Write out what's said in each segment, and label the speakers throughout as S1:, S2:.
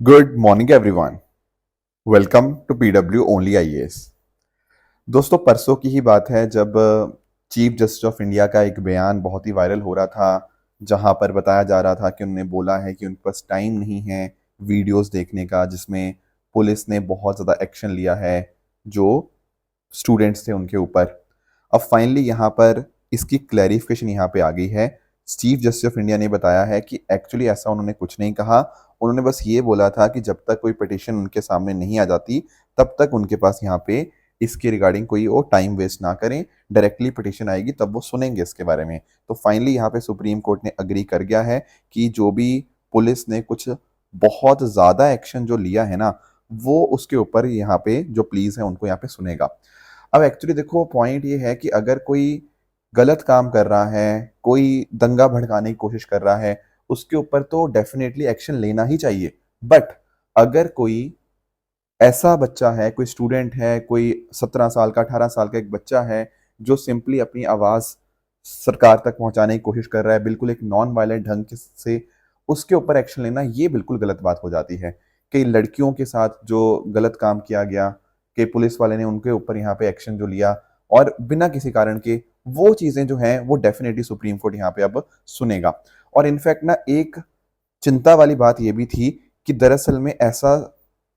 S1: Good morning everyone. Welcome to PW only IAS. दोस्तों, परसों की ही बात है जब चीफ जस्टिस ऑफ इंडिया का एक बयान बहुत ही वायरल हो रहा था, जहां पर बताया जा रहा था कि उन्होंने बोला है कि उनके पास टाइम नहीं है वीडियोस देखने का, जिसमें पुलिस ने बहुत ज़्यादा एक्शन लिया है जो स्टूडेंट्स थे उनके ऊपर। अब फाइनली यहाँ पर इसकी क्लैरिफिकेशन यहाँ पे आ गई है। चीफ जस्टिस ऑफ इंडिया ने बताया है कि एक्चुअली ऐसा उन्होंने कुछ नहीं कहा। उन्होंने बस ये बोला था कि जब तक कोई पिटिशन उनके सामने नहीं आ जाती तब तक उनके पास यहाँ पे इसके रिगार्डिंग कोई वो टाइम वेस्ट ना करें। डायरेक्टली पिटिशन आएगी तब वो सुनेंगे इसके बारे में। तो फाइनली यहाँ पे सुप्रीम कोर्ट ने अग्री कर गया है कि जो भी पुलिस ने कुछ बहुत ज़्यादा एक्शन जो लिया है ना, वो उसके ऊपर यहाँ पे जो प्लीज है उनको यहाँ पे सुनेगा। अब एक्चुअली देखो, पॉइंट ये है कि अगर कोई गलत काम कर रहा है, कोई दंगा भड़काने की कोशिश कर रहा है, उसके ऊपर तो डेफिनेटली एक्शन लेना ही चाहिए। बट अगर कोई ऐसा बच्चा है, कोई स्टूडेंट है, कोई 17 साल का 18 साल का एक बच्चा है जो सिंपली अपनी आवाज सरकार तक पहुंचाने की कोशिश कर रहा है बिल्कुल एक नॉन वायलेंट ढंग से, उसके ऊपर एक्शन लेना ये बिल्कुल गलत बात हो जाती है। कई लड़कियों के साथ जो गलत काम किया गया कि पुलिस वाले ने उनके ऊपर यहाँ पे एक्शन जो लिया और बिना किसी कारण के, वो चीजें जो हैं वो डेफिनेटली सुप्रीम कोर्ट यहाँ पे अब सुनेगा। और इनफैक्ट ना, एक चिंता वाली बात ये भी थी कि दरअसल में ऐसा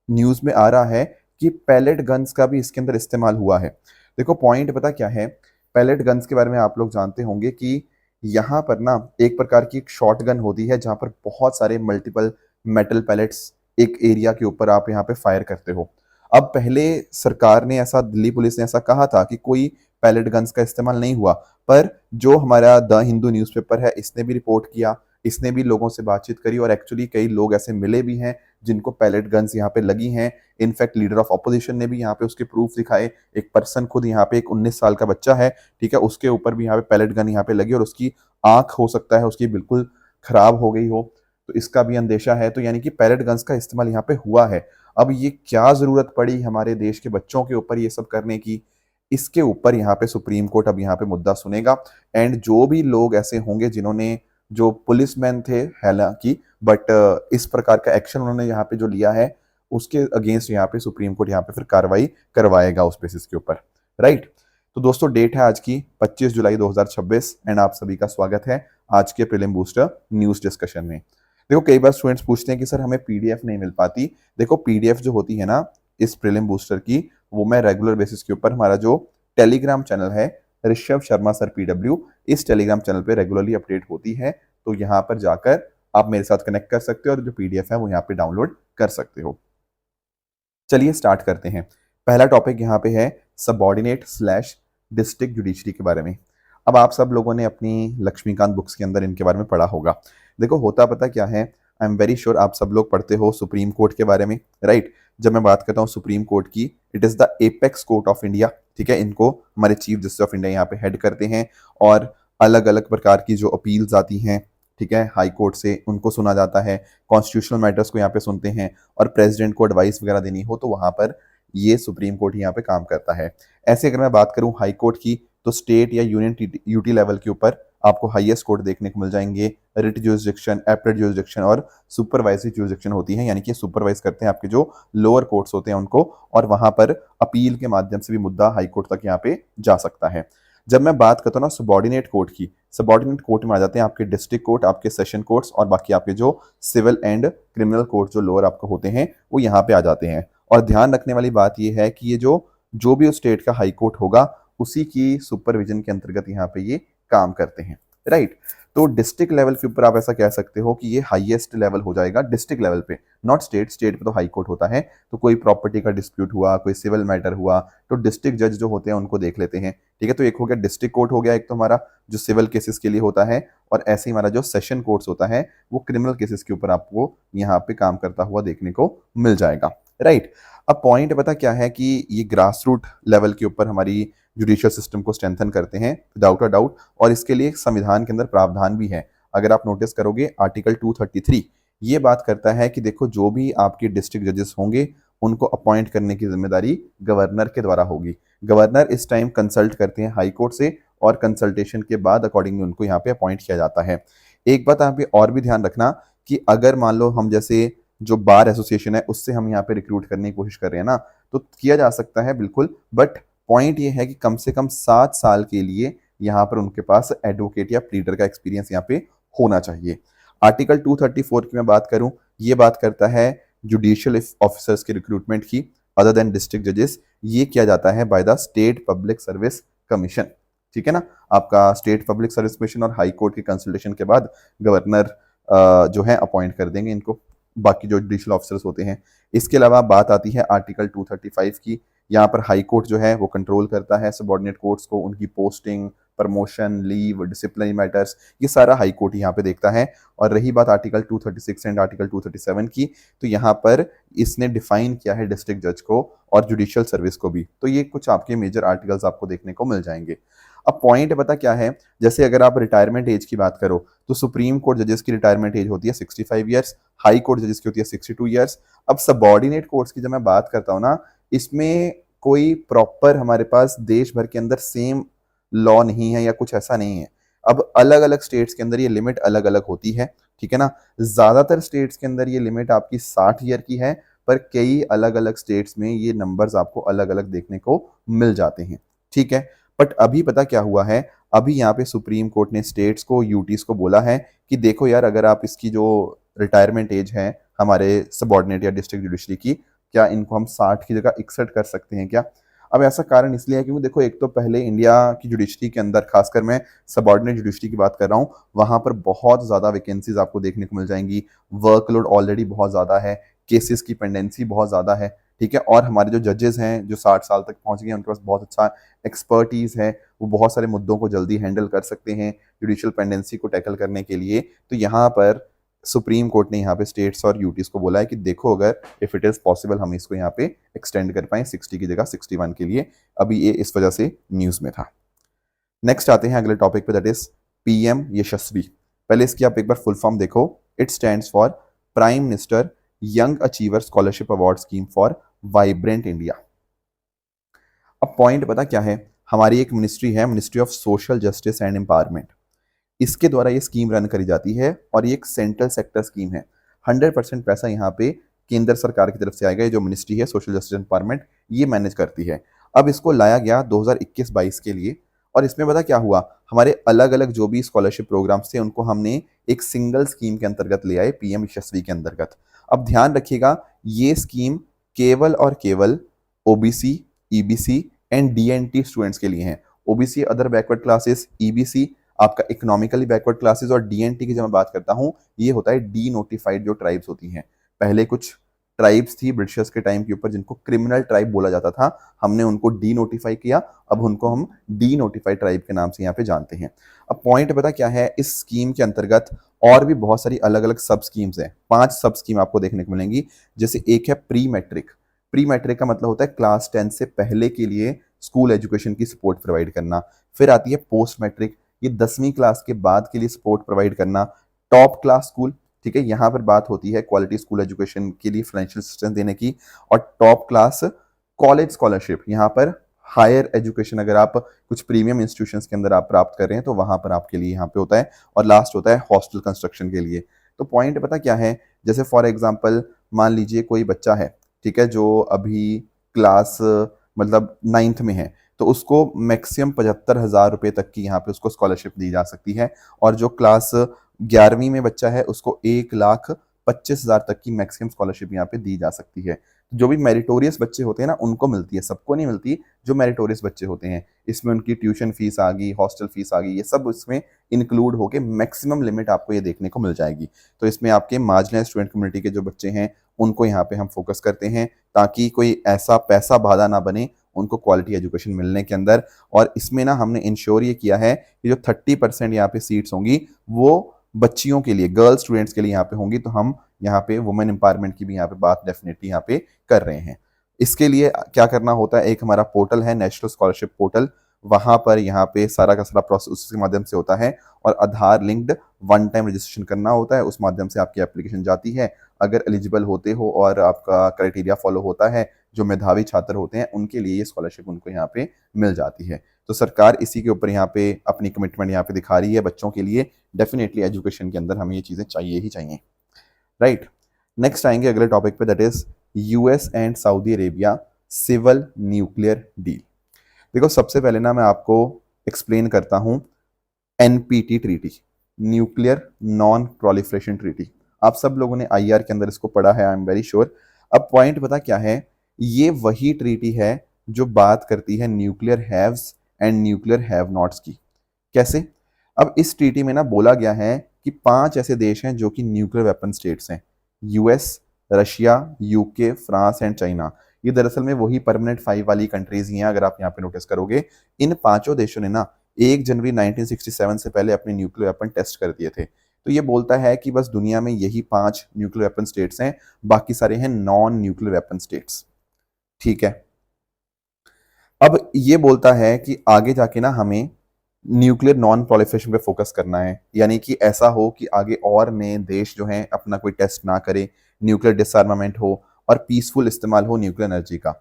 S1: न्यूज में आ रहा है कि पैलेट गन्स का भी इसके अंदर इस्तेमाल हुआ है। देखो, पॉइंट पता क्या है, पैलेट गन्स के बारे में आप लोग जानते होंगे कि यहाँ पर ना एक प्रकार की एक शॉट गन होती है जहां पर बहुत सारे मल्टीपल मेटल पैलेट्स एक एरिया के ऊपर आप यहाँ पे फायर करते हो। अब पहले सरकार ने ऐसा, दिल्ली पुलिस ने ऐसा कहा था कि कोई पैलेट गन्स का इस्तेमाल नहीं हुआ, पर जो हमारा द हिंदू न्यूज़पेपर है इसने भी रिपोर्ट किया, इसने भी लोगों से बातचीत करी और एक्चुअली कई लोग ऐसे मिले भी हैं जिनको पैलेट गन्स यहाँ पे लगी हैं। इनफैक्ट लीडर ऑफ अपोजिशन ने भी यहाँ पे उसके प्रूफ दिखाए। एक पर्सन खुद यहाँ पे, एक 19 साल का बच्चा है, ठीक है, उसके ऊपर भी यहाँ पे पैलेट गन यहाँ पे लगी और उसकी आंख हो सकता है उसकी बिल्कुल खराब हो गई हो, तो इसका भी अंदेशा है। तो यानी कि पैलेट गन्स का इस्तेमाल यहाँ पे हुआ है। अब ये क्या जरूरत पड़ी हमारे देश के बच्चों के ऊपर ये सब करने की, इसके ऊपर यहाँ पे सुप्रीम कोर्ट अब यहाँ पे मुद्दा सुनेगा। एंड जो भी लोग ऐसे होंगे जिन्होंने, जो पुलिसमैन थे हालांकि, बट इस प्रकार का एक्शन उन्होंने यहाँ पे जो लिया है उसके अगेंस्ट यहाँ पे सुप्रीम कोर्ट यहाँ पे फिर कार्रवाई करवाएगा उस बेसिस के ऊपर। राइट। तो दोस्तों, डेट है आज की 25 जुलाई 2026 एंड आप सभी का स्वागत है आज के प्रीलिम बूस्टर न्यूज डिस्कशन में। देखो, कई बार स्टूडेंट्स पूछते हैं कि सर हमें पीडीएफ नहीं मिल पाती। देखो, पीडीएफ जो होती है ना इस प्रीलिम बूस्टर की, वो मैं रेगुलर बेसिस के ऊपर हमारा जो टेलीग्राम चैनल है ऋषभ शर्मा सर पीडब्ल्यू, इस टेलीग्राम चैनल पे रेगुलरली अपडेट होती है। तो यहाँ पर जाकर आप मेरे साथ कनेक्ट कर सकते हो और जो पीडीएफ है वो यहाँ पे डाउनलोड कर सकते हो। चलिए स्टार्ट करते हैं। पहला टॉपिक यहाँ पे है सबॉर्डिनेट स्लैश डिस्ट्रिक्ट जुडिशरी के बारे में। अब आप सब लोगों ने अपनी लक्ष्मीकांत बुक्स के अंदर इनके बारे में पढ़ा होगा। देखो, होता पता क्या है, आई एम वेरी श्योर आप सब लोग पढ़ते हो सुप्रीम कोर्ट के बारे में, राइट। जब मैं बात करता हूँ सुप्रीम कोर्ट की, it is the apex court of India, ठीक है। इनको हमारे चीफ जस्टिस ऑफ इंडिया यहाँ पे हेड करते हैं और अलग अलग प्रकार की जो अपील्स आती हैं, ठीक है, हाई कोर्ट से, उनको सुना जाता है। कॉन्स्टिट्यूशनल मैटर्स को यहाँ पे सुनते हैं और प्रेसिडेंट को एडवाइस वगैरह देनी हो तो वहां पर ये सुप्रीम कोर्ट यहाँ पे काम करता है। ऐसे अगर मैं बात करूं हाई कोर्ट की, तो स्टेट या यूनियन यूटी लेवल के ऊपर आपको हाईएस्ट कोर्ट देखने को मिल जाएंगे। रिट ज्यूरिसडिक्शन, एपलेट ज्यूरिसडिक्शन और सुपरवाइजरी ज्यूरिसडिक्शन होती है, यानी कि सुपरवाइज करते हैं आपके जो लोअर कोर्ट्स होते हैं उनको, और वहां पर अपील के माध्यम से भी मुद्दा हाई कोर्ट तक यहाँ पे जा सकता है। जब मैं बात करता हूँ ना सबॉर्डिनेट कोर्ट की, सबॉर्डिनेट कोर्ट में आ जाते हैं आपके डिस्ट्रिक्ट कोर्ट, आपके सेशन कोर्ट्स और बाकी आपके जो सिविल एंड क्रिमिनल कोर्ट जो लोअर आपको होते हैं वो यहाँ पे आ जाते हैं। और ध्यान रखने वाली बात ये है कि ये जो जो भी उस स्टेट का हाई कोर्ट होगा उसी की सुपरविजन के अंतर्गत यहाँ पे ये काम करते हैं, राइट। तो डिस्ट्रिक्ट लेवल के ऊपर आप ऐसा कह सकते हो कि ये हाईएस्ट लेवल हो जाएगा डिस्ट्रिक्ट लेवल पे, नॉट स्टेट। स्टेट पे तो हाई कोर्ट होता है, तो कोई प्रॉपर्टी का डिस्प्यूट हुआ, कोई सिविल मैटर हुआ, तो डिस्ट्रिक्ट जज जो होते हैं उनको देख लेते हैं, ठीक है। तो एक हो गया डिस्ट्रिक्ट कोर्ट हो गया, एक तो हमारा जो सिविल केसेस के लिए होता है, और ऐसे ही हमारा जो सेशन कोर्ट्स होता है वो क्रिमिनल केसेस के ऊपर आपको यहाँ पे काम करता हुआ देखने को मिल जाएगा, राइट। अब पॉइंट पता क्या है कि ये ग्रास रूट लेवल के ऊपर हमारी जुडिशियल सिस्टम को स्ट्रेंथन करते हैं विदाउट अ डाउट, और इसके लिए संविधान के अंदर प्रावधान भी है। अगर आप नोटिस करोगे आर्टिकल 233 ये बात करता है कि देखो, जो भी आपके डिस्ट्रिक्ट जजेस होंगे उनको अपॉइंट करने की जिम्मेदारी गवर्नर के द्वारा होगी। गवर्नर इस टाइम कंसल्ट करते हैं हाई कोर्ट से और कंसल्टेशन के बाद अकॉर्डिंगली उनको यहाँ पे अपॉइंट किया जाता है। एक बात यहाँ पे और भी ध्यान रखना कि अगर मान लो हम जैसे जो बार एसोसिएशन है उससे हम यहाँ पे रिक्रूट करने की कोशिश कर रहे हैं ना, तो किया जा सकता है बिल्कुल, बट पॉइंट ये है कि कम से कम 7 साल के लिए यहाँ पर उनके पास एडवोकेट या प्लीडर का एक्सपीरियंस यहाँ पे होना चाहिए। आर्टिकल 234 की मैं बात करूं, ये बात करता है जुडिशियल ऑफिसर्स के रिक्रूटमेंट की अदर देन डिस्ट्रिक्ट जजेस। ये किया जाता है by the state public service commission, ठीक है ना। आपका स्टेट पब्लिक सर्विस कमीशन और हाई कोर्ट के कंसल्टेशन के बाद गवर्नर जो है अपॉइंट कर देंगे इनको, बाकी जो जुडिशियल ऑफिसर्स होते हैं। इसके अलावा बात आती है आर्टिकल 235 की। यहाँ पर हाई कोर्ट जो है वो कंट्रोल करता है सबऑर्डिनेट कोर्ट्स को, उनकी posting, promotion, leave, disciplinary matters, ये सारा हाई कोर्ट यहाँ पे देखता है। और रही बात आर्टिकल 236 एंड आर्टिकल 237 की, तो यहाँ पर इसने डिफाइन किया है डिस्ट्रिक्ट जज को और जुडिशियल सर्विस को भी। तो ये कुछ आपके मेजर आर्टिकल्स आपको देखने को मिल जाएंगे। अब पॉइंट पता क्या है, जैसे अगर आप रिटायरमेंट एज की बात करो तो सुप्रीम कोर्ट जजेस की रिटायरमेंट एज होती है 65 ईयर्स, हाई कोर्ट जजेस की होती है 62 ईयर्स। अब सबऑर्डिनेट कोर्ट्स की जब मैं बात करता हूँ ना, इसमें कोई प्रॉपर हमारे पास देश भर के अंदर सेम लॉ नहीं है या कुछ ऐसा नहीं है। अब अलग अलग स्टेट्स के अंदर ये लिमिट अलग अलग होती है, ठीक है ना। ज्यादातर स्टेट्स के अंदर ये लिमिट आपकी 60 ईयर की है, पर कई अलग अलग स्टेट्स में ये नंबर्स आपको अलग अलग देखने को मिल जाते हैं, ठीक है। बट अभी पता क्या हुआ है, अभी यहाँ पे सुप्रीम कोर्ट ने स्टेट्स को, यूटीज को बोला है कि देखो यार, अगर आप इसकी जो रिटायरमेंट एज है हमारे सबऑर्डिनेट या डिस्ट्रिक्ट जुडिशरी की, क्या इनको हम 60 की जगह 61 कर सकते हैं क्या। अब ऐसा कारण इसलिए है क्योंकि देखो, एक तो पहले इंडिया की जुडिशरी के अंदर, खासकर मैं सबऑर्डिनेट जुडिशरी की बात कर रहा हूँ, वहां पर बहुत ज्यादा वैकेंसीज आपको देखने को मिल जाएंगी। वर्कलोड ऑलरेडी बहुत ज्यादा है, केसेस की पेंडेंसी बहुत ज्यादा है, ठीक है। और हमारे जो जजेस हैं जो 60 साल तक पहुंच गए हैं, उनके पास बहुत अच्छा एक्सपर्टीज है, वो बहुत सारे मुद्दों को जल्दी हैंडल कर सकते हैं जुडिशियल पेंडेंसी को टैकल करने के लिए। तो यहाँ पर सुप्रीम कोर्ट ने यहाँ पे स्टेट्स और यूटीज को बोला है कि देखो, अगर इफ इट इज पॉसिबल हम इसको यहाँ पे एक्सटेंड कर पाए 60 की जगह 61 के लिए। अभी ये इस वजह से न्यूज में था। नेक्स्ट आते हैं अगले टॉपिक पे, दैट इज पीएम यशस्वी। पहले इसकी आप एक बार फुल फॉर्म देखो। It stands for prime minister young achiever scholarship award scheme for vibrant India. अब पॉइंट पता क्या है, हमारी एक मिनिस्ट्री है, ministry of social justice and empowerment, इसके द्वारा ये स्कीम रन करी जाती है और ये एक सेंट्रल सेक्टर स्कीम है। 100% पैसा यहाँ पे केंद्र सरकार की तरफ से आएगा। ये जो मिनिस्ट्री है सोशल जस्टिस एम्पावरमेंट, ये मैनेज करती है। अब इसको लाया गया 2021-22 के लिए, और इसमें पता क्या हुआ, हमारे अलग अलग जो भी स्कॉलरशिप प्रोग्राम्स थे उनको हमने एक सिंगल स्कीम के अंतर्गत ले आए, पीएम यशस्वी के अंतर्गत। अब ध्यान रखिएगा, ये स्कीम केवल और केवल OBC, EBC and DNT students के लिए है। OBC other backward classes, EBC आपका इकोनॉमिकली बैकवर्ड क्लासेस, और डीएनटी की जब मैं बात करता हूं, ये होता है डी नोटिफाइड जो ट्राइब्स होती हैं। पहले कुछ ट्राइब्स थी ब्रिटिशर्स के टाइम के ऊपर जिनको क्रिमिनल ट्राइब बोला जाता था, हमने उनको डी नोटिफाई किया, अब उनको हम डी नोटिफाइड ट्राइब के नाम से यहाँ पे जानते हैं। अब पॉइंट पता क्या है, इस स्कीम के अंतर्गत और भी बहुत सारी अलग अलग सब स्कीम्स हैं। 5 सब स्कीम आपको देखने को मिलेंगी। जैसे एक है प्री मैट्रिक। प्री मैट्रिक का मतलब होता है क्लास 10 से पहले के लिए स्कूल एजुकेशन की सपोर्ट प्रोवाइड करना। फिर आती है पोस्ट मैट्रिक, ये 10वीं क्लास के बाद के लिए सपोर्ट प्रोवाइड करना। टॉप क्लास स्कूल, ठीक है, यहाँ पर बात होती है क्वालिटी स्कूल एजुकेशन के लिए फाइनेंशियल असिस्टेंस देने की। और टॉप क्लास कॉलेज स्कॉलरशिप, यहाँ पर हायर एजुकेशन अगर आप कुछ प्रीमियम इंस्टीट्यूशंस के अंदर आप प्राप्त कर रहे हैं तो वहां पर आपके लिए यहाँ पे होता है। और लास्ट होता है हॉस्टल कंस्ट्रक्शन के लिए। तो पॉइंट पता क्या है, जैसे फॉर एग्जाम्पल मान लीजिए कोई बच्चा है, ठीक है, जो अभी क्लास मतलब 9th में है, तो उसको मैक्सिमम 75,000 रुपए तक की यहाँ पे उसको स्कॉलरशिप दी जा सकती है। और जो क्लास 11वीं में बच्चा है उसको 1,25,000 तक की मैक्सिमम स्कॉलरशिप यहाँ पे दी जा सकती है। जो भी मेरिटोरियस बच्चे होते हैं ना उनको मिलती है, सबको नहीं मिलती। जो मेरिटोरियस बच्चे होते हैं, इसमें उनकी ट्यूशन फीस आ गई, हॉस्टल फीस आ गई, ये सब इसमें इंक्लूड होके मैक्सिमम लिमिट आपको ये देखने को मिल जाएगी। तो इसमें आपके मार्जिनलाइज्ड स्टूडेंट कम्युनिटी के जो बच्चे हैं उनको यहाँ पे हम फोकस करते हैं, ताकि कोई ऐसा पैसा बाधा ना बने उनको क्वालिटी एजुकेशन मिलने के अंदर। और इसमें ना हमने इंश्योर ये किया है कि जो 30% यहाँ पे सीट्स होंगी वो बच्चियों के लिए, गर्ल स्टूडेंट्स के लिए यहाँ पे होंगी। तो हम यहाँ पे वुमेन एम्पावरमेंट की भी यहाँ पे बात डेफिनेटली यहाँ पे कर रहे हैं। इसके लिए क्या करना होता है, एक हमारा पोर्टल है नेशनल स्कॉलरशिप पोर्टल, वहां पर यहाँ पे सारा का सारा प्रोसेस उसके माध्यम से होता है। और आधार लिंक्ड 1 टाइम रजिस्ट्रेशन करना होता है, उस माध्यम से आपकी एप्लीकेशन जाती है। अगर एलिजिबल होते हो और आपका क्राइटेरिया फॉलो होता है, जो मेधावी छात्र होते हैं उनके लिए ये स्कॉलरशिप उनको यहाँ पे मिल जाती है। तो सरकार इसी के ऊपर यहाँ पे अपनी कमिटमेंट यहाँ पे दिखा रही है बच्चों के लिए। डेफिनेटली एजुकेशन के अंदर हमें ये चीज़ें चाहिए ही चाहिए, राइट। नेक्स्ट आएंगे अगले टॉपिक पे, that is US and Saudi Arabia civil nuclear deal. देखो सबसे पहले ना मैं आपको एक्सप्लेन करता हूं NPT treaty, nuclear non proliferation treaty. आप सब लोगों ने आईआर के अंदर इसको पढ़ा है, आई एम वेरी श्योर। अब पॉइंट पता क्या है, ये वही ट्रीटी है जो बात करती है nuclear haves and nuclear have nots की। कैसे? अब इस ट्रीटी में ना बोला गया है कि 5 ऐसे देश हैं जो कि न्यूक्लियर वेपन स्टेट्स हैं, US, Russia, UK, France and China. ये दरअसल में वही परमानेंट 5 वाली कंट्रीज ही हैं, अगर आप यहाँ पे नोटिस करोगे। इन पांचों देशों ने ना 1 जनवरी 1967 से पहले अपने न्यूक्लियर वेपन टेस्ट कर दिए थे। तो ये बोलता है कि बस दुनिया में यही 5 न्यूक्लियर वेपन स्टेट्स हैं, बाकी सारे हैं नॉन न्यूक्लियर वेपन स्टेट्स। ठीक है, अब ये बोलता है कि आगे जाके ना हमें न्यूक्लियर नॉन प्रोलिफरेशन पे फोकस करना है, यानी कि ऐसा हो कि आगे और नए देश जो हैं अपना कोई टेस्ट ना करे, न्यूक्लियर डिसआर्मामेंट हो और पीसफुल इस्तेमाल हो न्यूक्लियर एनर्जी का।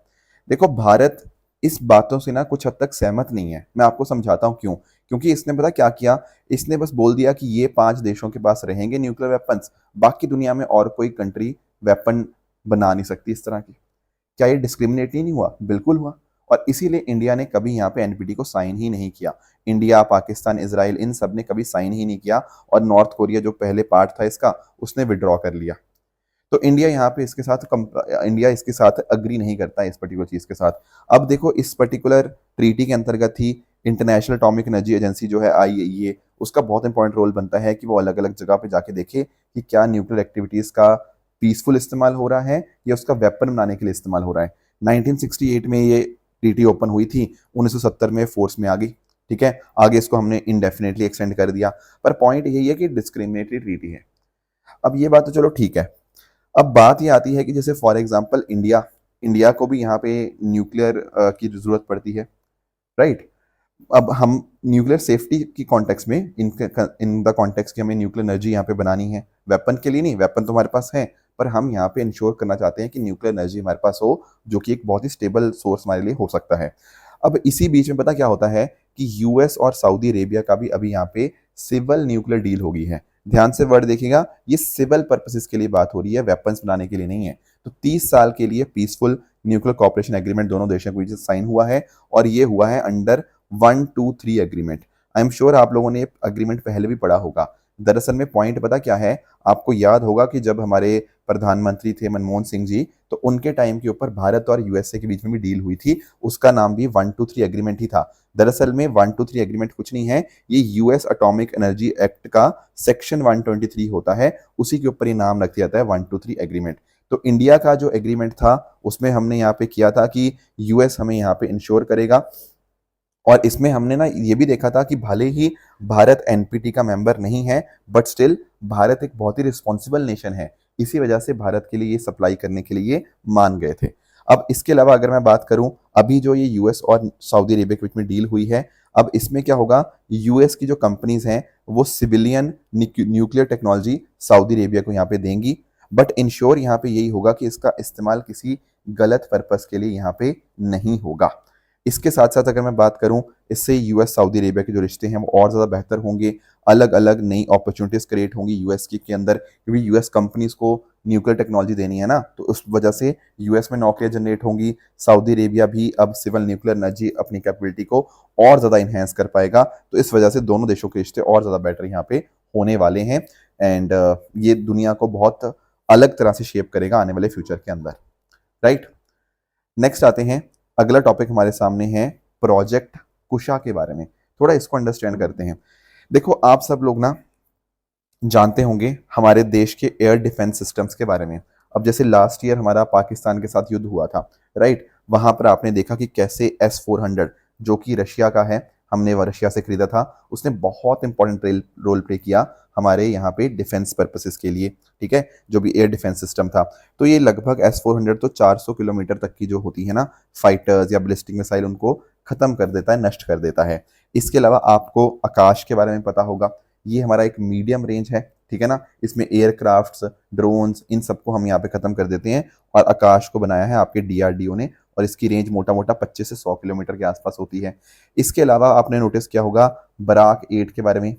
S1: देखो भारत इस बातों से ना कुछ हद तक सहमत नहीं है, मैं आपको समझाता हूँ क्यों। क्योंकि इसने पता क्या किया, इसने बस बोल दिया कि ये 5 देशों के पास रहेंगे न्यूक्लियर वेपन्स, बाकी दुनिया में और कोई कंट्री वेपन बना नहीं सकती इस तरह की। क्या ये डिस्क्रिमिनेट ही नहीं हुआ? बिल्कुल हुआ। और इसीलिए इंडिया ने कभी यहाँ पे एनपीटी को साइन ही नहीं किया। इंडिया, पाकिस्तान, इसराइल, इन सब ने कभी साइन ही नहीं किया, और नॉर्थ कोरिया जो पहले पार्ट था इसका, उसने विड्रॉ कर लिया। तो इंडिया यहाँ पे इसके साथ इंडिया इसके साथ अग्री नहीं करता इस पर्टिकुलर चीज के साथ। अब देखो इस पर्टिकुलर ट्रीटी के अंतर्गत ही इंटरनेशनल एटॉमिक एनर्जी एजेंसी जो है आईएईए, उसका बहुत इंपॉर्टेंट रोल बनता है कि वो अलग अलग जगह पे जाके देखे कि क्या न्यूक्लियर एक्टिविटीज का पीसफुल इस्तेमाल हो रहा है या उसका वेपन बनाने के लिए इस्तेमाल हो रहा है। 1968 में ये ट्रीटी ओपन हुई थी, 1970 में फोर्स में आ गई। ठीक है, आगे इसको हमने इनडेफिनेटली एक्सटेंड कर दिया। पर पॉइंट यही है कि डिस्क्रिमिनेटरी ट्रीटी है। अब ये बात तो चलो ठीक है। अब बात ये आती है कि जैसे फॉर एग्जांपल इंडिया, इंडिया को भी यहाँ पे न्यूक्लियर की जरूरत पड़ती है, राइट। अब हम न्यूक्लियर सेफ्टी की कॉन्टेक्स्ट में, इन द कॉन्टेक्स्ट कि हमें न्यूक्लियर एनर्जी यहाँ पे बनानी है, वेपन के लिए नहीं, वेपन तो हमारे पास है, पर हम यहाँ पे इंश्योर करना चाहते हैं कि न्यूक्लियर एनर्जी हमारे पास हो, जो कि एक बहुत ही स्टेबल सोर्स हमारे लिए हो सकता है। अब इसी बीच में पता क्या होता है कि यूएस और सऊदी अरेबिया का भी अभी यहाँ पे सिविल न्यूक्लियर डील हो गई है। ध्यान से वर्ड देखिएगा, ये सिविल पर्पसेस के लिए बात हो रही है, वेपन्स बनाने के लिए नहीं है। तो 30 साल के लिए पीसफुल न्यूक्लियर कॉपरेशन एग्रीमेंट दोनों देशों के बीच साइन हुआ है, और ये हुआ है under 123 agreement. I am sure आप लोगों ने एग्रीमेंट पहले भी पढ़ा होगा। दरअसल में पॉइंट पता क्या है, आपको याद होगा कि जब हमारे प्रधानमंत्री थे मनमोहन सिंह जी, तो उनके टाइम के ऊपर भारत और यूएसए के बीच में भी डील हुई थी, उसका नाम भी 123 एग्रीमेंट ही था। दरअसल में 123 एग्रीमेंट कुछ नहीं है, ये यूएस एटॉमिक एनर्जी एक्ट का सेक्शन 123 होता है, उसी के ऊपर ये नाम रख दिया जाता है 123 एग्रीमेंट। तो इंडिया का जो एग्रीमेंट था उसमें हमने यहाँ पे किया था कि यूएस हमें यहाँ पे इंश्योर करेगा, और इसमें हमने ना ये भी देखा था कि भले ही भारत एनपीटी का मेंबर नहीं है, बट स्टिल भारत एक बहुत ही रिस्पॉन्सिबल नेशन है, इसी वजह से भारत के लिए ये सप्लाई करने के लिए मान गए थे। अब इसके अलावा अगर मैं बात करूं, अभी जो ये यूएस और सऊदी अरेबिया के बीच में डील हुई है, अब इसमें क्या होगा, यूएस की जो कंपनीज हैं वो civilian nuclear technology Saudi Arabia को यहाँ पे देंगी, बट इंश्योर यहाँ पे यही होगा कि इसका इस्तेमाल किसी गलत पर्पस के लिए यहाँ पे नहीं होगा। इसके साथ साथ अगर मैं बात करूं, इससे यूएस सऊदी अरेबिया के जो रिश्ते हैं वो और ज़्यादा बेहतर होंगे, अलग अलग नई अपॉर्चुनिटीज़ क्रिएट होंगी यूएस के अंदर, क्योंकि यूएस कंपनीज को न्यूक्लियर टेक्नोलॉजी देनी है ना, तो उस वजह से यूएस में नौकरियां जनरेट होंगी। सऊदी अरेबिया भी अब सिविल न्यूक्लियर एनर्जी अपनी कैपेबिलिटी को और ज़्यादा इन्हेंस कर पाएगा, तो इस वजह से दोनों देशों के रिश्ते और ज़्यादा बेटर यहाँ पे होने वाले हैं। एंड ये दुनिया को बहुत अलग तरह से शेप करेगा आने वाले फ्यूचर के अंदर, राइट। नेक्स्ट आते हैं, अगला टॉपिक हमारे सामने है प्रोजेक्ट कुशा के बारे में। थोड़ा इसको अंडरस्टैंड करते हैं। देखो आप सब लोग ना जानते होंगे हमारे देश के एयर डिफेंस सिस्टम्स के बारे में। अब जैसे लास्ट ईयर हमारा पाकिस्तान के साथ युद्ध हुआ था, राइट, वहां पर आपने देखा कि कैसे S-400 जो कि रशिया का है, हमने वह रशिया से खरीदा था, उसने बहुत इंपॉर्टेंट रोल प्ले किया हमारे यहाँ पे डिफेंस पर्पसेस के लिए। ठीक है, जो भी एयर डिफेंस सिस्टम था, तो ये लगभग S-400 तो 400 किलोमीटर तक की जो होती है ना फाइटर्स या बैलिस्टिक मिसाइल, उनको खत्म कर देता है, नष्ट कर देता है। इसके अलावा आपको आकाश के बारे में पता होगा, ये हमारा एक मीडियम रेंज है, ठीक है ना, इसमें एयरक्राफ्ट्स, ड्रोन्स, इन सबको हम यहाँ पे खत्म कर देते हैं, और आकाश को बनाया है आपके डीआरडीओ ने, और इसकी रेंज मोटा मोटा 25 से 100 किलोमीटर के आसपास होती है। इसके अलावा आपने नोटिस किया होगा बराक 8 के बारे में,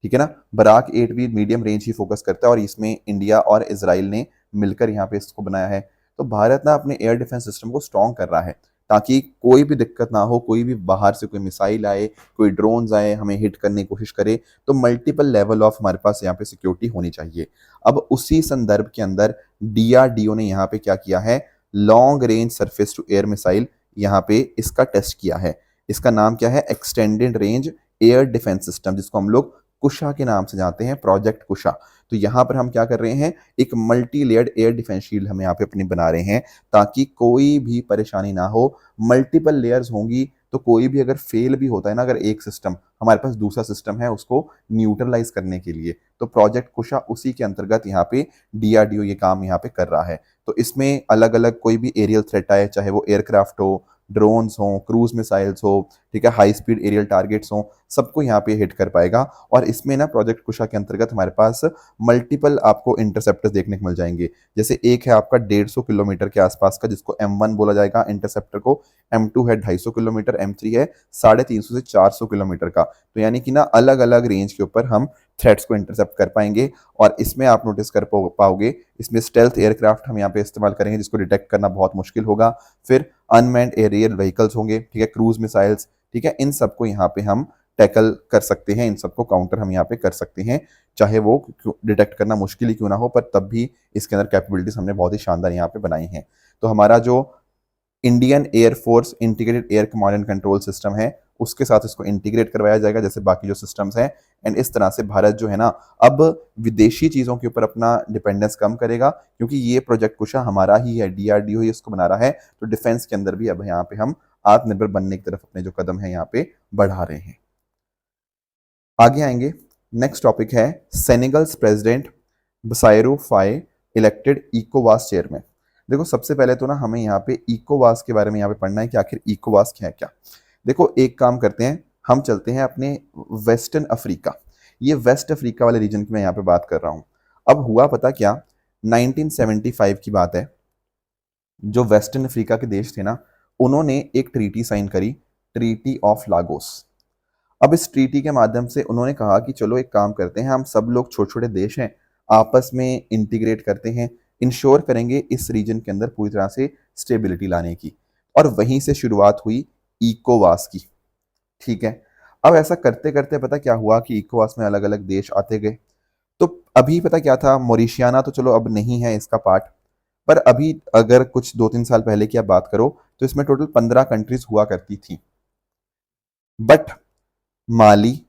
S1: ठीक है ना। बराक 8 भी मीडियम रेंज ही फोकस करता है और इसमें इंडिया और इसराइल ने मिलकर यहाँ पे इसको बनाया है। तो भारत ना अपने एयर डिफेंस सिस्टम को स्ट्रॉन्ग कर रहा है ताकि कोई भी दिक्कत ना हो, कोई भी बाहर से कोई मिसाइल आए, कोई ड्रोन्स आए हमें हिट करने की कोशिश करे, तो मल्टीपल लेवल ऑफ हमारे पास यहाँ पे सिक्योरिटी होनी चाहिए। अब उसी संदर्भ के अंदर डीआरडीओ ने यहाँ पे क्या किया है, long range surface to air missile यहाँ पे इसका टेस्ट किया है। इसका नाम क्या है, extended range air defence system, जिसको हम लोग कुशा के नाम से जानते हैं, प्रोजेक्ट कुशा। तो यहाँ पर हम क्या कर रहे हैं, एक multi layered air defence shield हम यहाँ पे अपनी बना रहे हैं ताकि कोई भी परेशानी ना हो। मल्टीपल लेयर्स होंगी तो कोई भी अगर फेल भी होता है ना, अगर एक सिस्टम, हमारे पास दूसरा सिस्टम है उसको न्यूट्रलाइज करने के लिए, तो प्रोजेक्ट कुशा उसी के अंतर्गत यहाँ पे डीआरडीओ ये काम यहाँ पे कर रहा है। तो इसमें अलग अलग कोई भी एरियल थ्रेट आए, चाहे वो एयरक्राफ्ट हो, ड्रोन्स हो, क्रूज मिसाइल्स हो, ठीक है, हाई स्पीड एरियल टारगेट्स हो, सबको यहाँ पे हिट कर पाएगा। और इसमें ना प्रोजेक्ट कुशा के अंतर्गत हमारे पास मल्टीपल आपको इंटरसेप्टर्स देखने को मिल जाएंगे। जैसे एक है आपका 150 किलोमीटर के आसपास का, जिसको M1 बोला जाएगा इंटरसेप्टर को, M2 है 250 किलोमीटर, M3 है 350 से 400 किलोमीटर का। तो यानी कि ना अलग अलग रेंज के ऊपर हम थ्रेट्स को इंटरसेप्ट कर पाएंगे। और इसमें आप नोटिस कर पाओगे, इसमें स्टेल्थ एयरक्राफ्ट हम यहाँ पे इस्तेमाल करेंगे जिसको डिटेक्ट करना बहुत मुश्किल होगा। फिर अनमैन्ड एरियल व्हीकल्स होंगे, ठीक है, क्रूज मिसाइल्स, ठीक है, इन सबको यहाँ पे हम टैकल कर सकते हैं, इन सबको काउंटर हम यहाँ पे कर सकते हैं, चाहे वो डिटेक्ट करना मुश्किल ही क्यों ना हो, पर तब भी इसके अंदर कैपेबिलिटीज हमने बहुत ही शानदार यहाँ पे बनाई हैं। तो हमारा जो Indian air force integrated air command and control system है उसके साथ इसको इंटीग्रेट करवाया जाएगा जैसे बाकी जो सिस्टम्स हैं। एंड इस तरह से भारत जो है ना अब विदेशी चीज़ों के ऊपर अपना डिपेंडेंस कम करेगा, क्योंकि ये प्रोजेक्ट कुशा हमारा ही है, डीआरडीओ ही इसको बना रहा है। तो डिफेंस के अंदर भी अब यहाँ पे हम आत्मनिर्भर बनने की तरफ अपने जो कदम है यहाँ पे बढ़ा रहे हैं। आगे आएंगे, नेक्स्ट टॉपिक है Senegal's president Bassirou Faye elected इकोवास चेयरमैन। देखो सबसे पहले तो ना हमें यहाँ पे इकोवास के बारे में यहाँ पे पढ़ना है कि आखिर इकोवास क्या है क्या। देखो एक काम करते हैं, हम चलते हैं अपने वेस्टर्न अफ्रीका, ये वेस्ट अफ्रीका वाले रीजन की मैं यहाँ पे बात कर रहा हूँ। अब हुआ पता क्या, 1975 की बात है, जो वेस्टर्न अफ्रीका के देश थे ना, उन्होंने एक ट्रीटी साइन करी, ट्रीटी ऑफ लागोस। अब इस ट्रीटी के माध्यम से उन्होंने कहा कि चलो एक काम करते हैं, हम सब लोग छोटे छोटे देश हैं, आपस में इंटीग्रेट करते हैं, इंश्योर करेंगे इस रीजन के अंदर पूरी तरह से स्टेबिलिटी लाने की। और वहीं से शुरुआत हुई इकोवास की, ठीक है। अब ऐसा करते करते पता क्या हुआ कि इकोवास में अलग अलग देश आते गए। तो अभी पता क्या था, मॉरिशियाना तो चलो अब नहीं है इसका पार्ट, पर अभी अगर कुछ 2-3 साल पहले की आप बात करो तो इसमें टोटल 15 कंट्रीज हुआ करती थी। बट माली,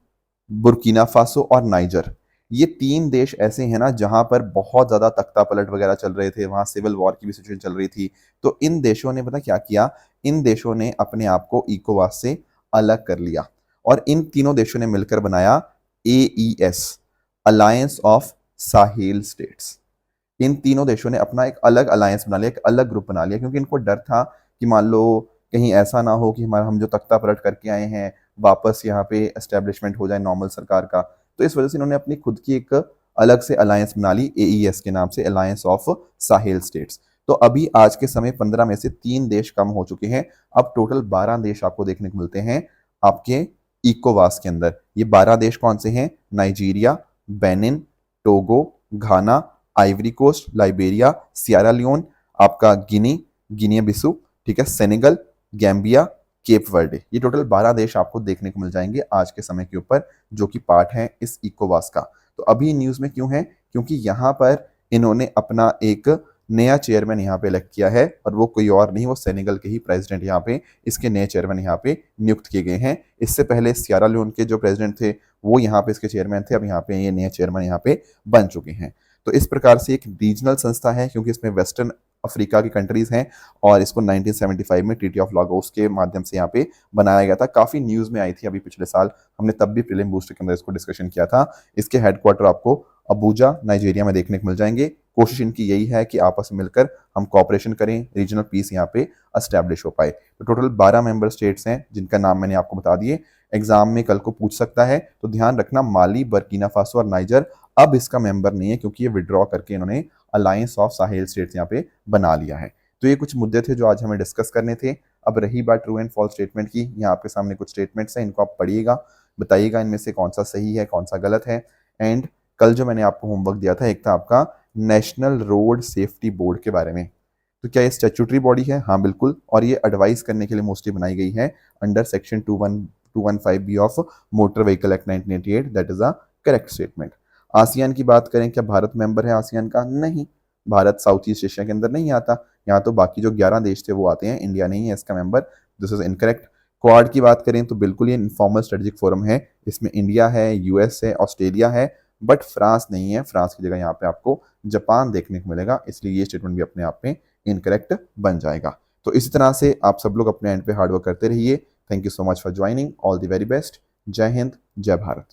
S1: बुर्किना फासो और नाइजर, ये 3 देश ऐसे हैं ना जहां पर बहुत ज्यादा तख्ता पलट वगैरह चल रहे थे, वहां सिविल वॉर की भी सिचुएशन चल रही थी। तो इन देशों ने पता क्या किया, इन देशों ने अपने आप को इकोवास से अलग कर लिया और इन तीनों देशों ने मिलकर बनाया AES, alliance of Sahel states. इन तीनों देशों ने अपना एक अलग अलायंस बना लिया, एक अलग ग्रुप बना लिया, क्योंकि इनको डर था कि मान लो कहीं ऐसा ना हो कि हमारा हम जो तख्ता पलट करके आए हैं वापस यहाँ पे एस्टेब्लिशमेंट हो जाए नॉर्मल सरकार का। तो इस वजह से इन्होंने अपनी खुद की एक अलग से अलायंस बना ली AES के नाम से, अलायंस ऑफ साहेल स्टेट्स। तो अभी आज के समय 15 में से 3 देश कम हो चुके हैं, अब टोटल 12 देश आपको देखने को मिलते हैं आपके इकोवास के अंदर। ये 12 देश कौन से हैं, Nigeria, Benin, Togo, Ghana, Ivory Coast, Liberia, Sierra Leone, आपका गिनी बिसू, ठीक है, सेनेगल, गैम्बिया, केप वर्डे। ये टोटल 12 देश आपको देखने को मिल जाएंगे आज के समय के ऊपर, जो कि पार्ट है इस इकोवास का। तो अभी न्यूज में क्यों है, क्योंकि यहाँ पर इन्होंने अपना एक नया चेयरमैन यहाँ पे इलेक्ट किया है, और वो कोई और नहीं, वो सेनेगल के ही प्रेसिडेंट यहाँ पे इसके नए चेयरमैन यहाँ पे नियुक्त किए गए हैं। इससे पहले सियारा लियोन के जो प्रेसिडेंट थे वो यहाँ पे इसके चेयरमैन थे, अब यहाँ पे ये नए चेयरमैन यहाँ पे बन चुके हैं। तो इस प्रकार से एक रीजनल संस्था है, क्योंकि इसमें वेस्टर्न अफ्रीका की कंट्रीज हैं, और इसको 1975 में ट्रीटी ऑफ लागोस के माध्यम से यहाँ पे बनाया गया था। काफी न्यूज में आई थी अभी पिछले साल, हमने तब भी प्रीलिम बूस्टर के अंदर इसको डिस्कशन किया था। इसके हेडक्वार्टर आपको अबूजा नाइजीरिया में देखने को मिल जाएंगे। कोशिश इनकी यही है कि आपस में मिलकर हम कॉपरेशन करें, रीजनल पीस यहाँ पे एस्टैब्लिश हो पाए। तो टोटल 12 मेंबर स्टेट्स हैं जिनका नाम मैंने आपको बता दिए, एग्जाम में कल को पूछ सकता है, तो ध्यान रखना माली, बर्किना फासो और नाइजर अब इसका मेंबर नहीं है, क्योंकि ये विड्रॉ करके इन्होंने अलायंस ऑफ साहेल स्टेट्स यहाँ पे बना लिया है। तो ये कुछ मुद्दे थे जो आज हमें डिस्कस करने थे। अब रही बात ट्रू एंड फॉल्स स्टेटमेंट की, यहाँ आपके सामने कुछ स्टेटमेंट्स हैं, इनको आप पढ़िएगा। बताइएगा इनमें से कौन सा सही है, कौन सा गलत है। एंड कल जो मैंने आपको होमवर्क दिया था, एक था आपका नेशनल रोड सेफ्टी बोर्ड के बारे में। तो क्या ये स्टैट्यूटरी बॉडी है? हाँ बिल्कुल। और ये एडवाइस करने के लिए मोस्टली बनाई गई है under section 215 B of motor vehicle act 1988। That is a correct statement. ASEAN की बात करें, क्या भारत मेंबर है आसियान का? नहीं, भारत साउथ ईस्ट एशिया के अंदर नहीं आता। यहाँ तो बाकी जो 11 देश थे वो आते हैं, इंडिया नहीं है इसका member. This is incorrect. Quad की बात करें तो बिल्कुल ये इनफॉर्मल स्ट्रेटेजिक फोरम है, इसमें इंडिया है, यूएस है, ऑस्ट्रेलिया है, बट फ्रांस नहीं है। फ्रांस की जगह यहाँ पे आपको जापान देखने को मिलेगा, इसलिए ये स्टेटमेंट भी अपने आप में इनकरेक्ट बन जाएगा। तो इसी तरह से आप सब लोग अपने एंड पे हार्डवर्क करते रहिए। Thank you so much for joining. All the very best. जय हिंद, जय भारत।